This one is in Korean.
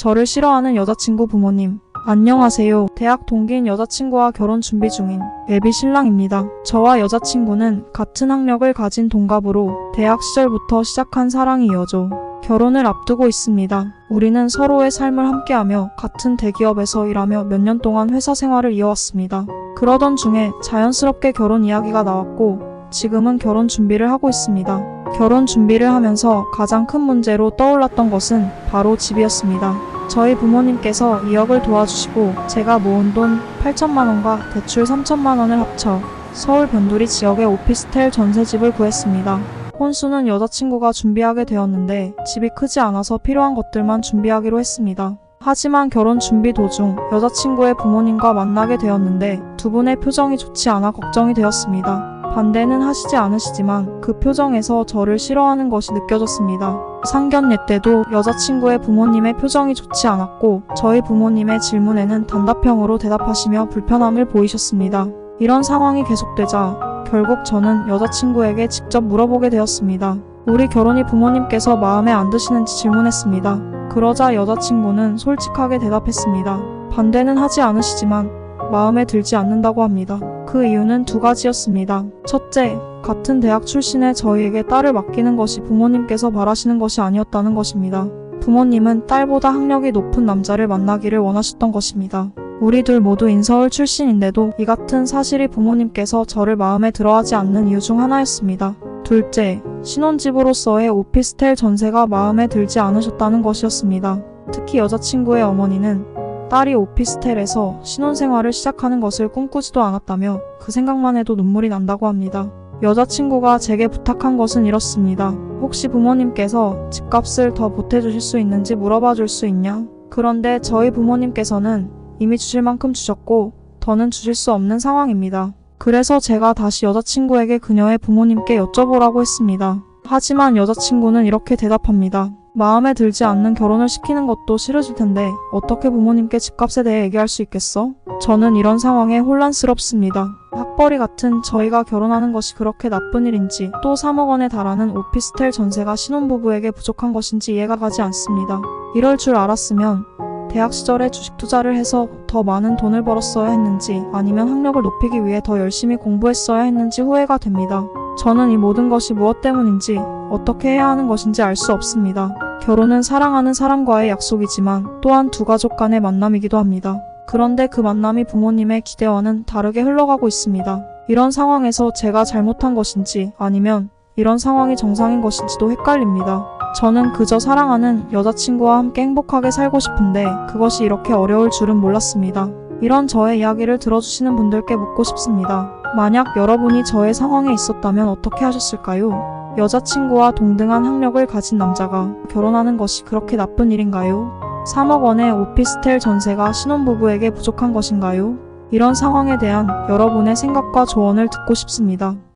저를 싫어하는 여자친구 부모님. 안녕하세요. 대학 동기인 여자친구와 결혼 준비 중인 예비 신랑입니다. 저와 여자친구는 같은 학력을 가진 동갑으로 대학 시절부터 시작한 사랑이 이어져 결혼을 앞두고 있습니다. 우리는 서로의 삶을 함께하며 같은 대기업에서 일하며 몇 년 동안 회사 생활을 이어왔습니다. 그러던 중에 자연스럽게 결혼 이야기가 나왔고 지금은 결혼 준비를 하고 있습니다. 결혼 준비를 하면서 가장 큰 문제로 떠올랐던 것은 바로 집이었습니다. 저희 부모님께서 2억을 도와주시고 제가 모은 돈 8천만 원과 대출 3천만 원을 합쳐 서울 변두리 지역의 오피스텔 전세집을 구했습니다. 혼수는 여자친구가 준비하게 되었는데 집이 크지 않아서 필요한 것들만 준비하기로 했습니다. 하지만 결혼 준비 도중 여자친구의 부모님과 만나게 되었는데 두 분의 표정이 좋지 않아 걱정이 되었습니다. 반대는 하시지 않으시지만 그 표정에서 저를 싫어하는 것이 느껴졌습니다. 상견례 때도 여자친구의 부모님의 표정이 좋지 않았고 저희 부모님의 질문에는 단답형으로 대답하시며 불편함을 보이셨습니다. 이런 상황이 계속되자 결국 저는 여자친구에게 직접 물어보게 되었습니다. 우리 결혼이 부모님께서 마음에 안 드시는지 질문했습니다. 그러자 여자친구는 솔직하게 대답했습니다. 반대는 하지 않으시지만 마음에 들지 않는다고 합니다. 그 이유는 두 가지였습니다. 첫째, 같은 대학 출신의 저희에게 딸을 맡기는 것이 부모님께서 바라시는 것이 아니었다는 것입니다. 부모님은 딸보다 학력이 높은 남자를 만나기를 원하셨던 것입니다. 우리 둘 모두 인서울 출신인데도 이 같은 사실이 부모님께서 저를 마음에 들어하지 않는 이유 중 하나였습니다. 둘째, 신혼집으로서의 오피스텔 전세가 마음에 들지 않으셨다는 것이었습니다. 특히 여자친구의 어머니는 딸이 오피스텔에서 신혼생활을 시작하는 것을 꿈꾸지도 않았다며 그 생각만 해도 눈물이 난다고 합니다. 여자친구가 제게 부탁한 것은 이렇습니다. 혹시 부모님께서 집값을 더 보태주실 수 있는지 물어봐 줄 수 있냐? 그런데 저희 부모님께서는 이미 주실 만큼 주셨고 더는 주실 수 없는 상황입니다. 그래서 제가 다시 여자친구에게 그녀의 부모님께 여쭤보라고 했습니다. 하지만 여자친구는 이렇게 대답합니다. 마음에 들지 않는 결혼을 시키는 것도 싫으실 텐데 어떻게 부모님께 집값에 대해 얘기할 수 있겠어? 저는 이런 상황에 혼란스럽습니다. 학벌이 같은 저희가 결혼하는 것이 그렇게 나쁜 일인지 또 3억 원에 달하는 오피스텔 전세가 신혼부부에게 부족한 것인지 이해가 가지 않습니다. 이럴 줄 알았으면 대학 시절에 주식 투자를 해서 더 많은 돈을 벌었어야 했는지 아니면 학력을 높이기 위해 더 열심히 공부했어야 했는지 후회가 됩니다. 저는 이 모든 것이 무엇 때문인지 어떻게 해야 하는 것인지 알 수 없습니다. 결혼은 사랑하는 사람과의 약속이지만 또한 두 가족 간의 만남이기도 합니다. 그런데 그 만남이 부모님의 기대와는 다르게 흘러가고 있습니다. 이런 상황에서 제가 잘못한 것인지 아니면 이런 상황이 정상인 것인지도 헷갈립니다. 저는 그저 사랑하는 여자친구와 함께 행복하게 살고 싶은데 그것이 이렇게 어려울 줄은 몰랐습니다. 이런 저의 이야기를 들어주시는 분들께 묻고 싶습니다. 만약 여러분이 저의 상황에 있었다면 어떻게 하셨을까요? 여자친구와 동등한 학력을 가진 남자가 결혼하는 것이 그렇게 나쁜 일인가요? 3억 원의 오피스텔 전세가 신혼부부에게 부족한 것인가요? 이런 상황에 대한 여러분의 생각과 조언을 듣고 싶습니다.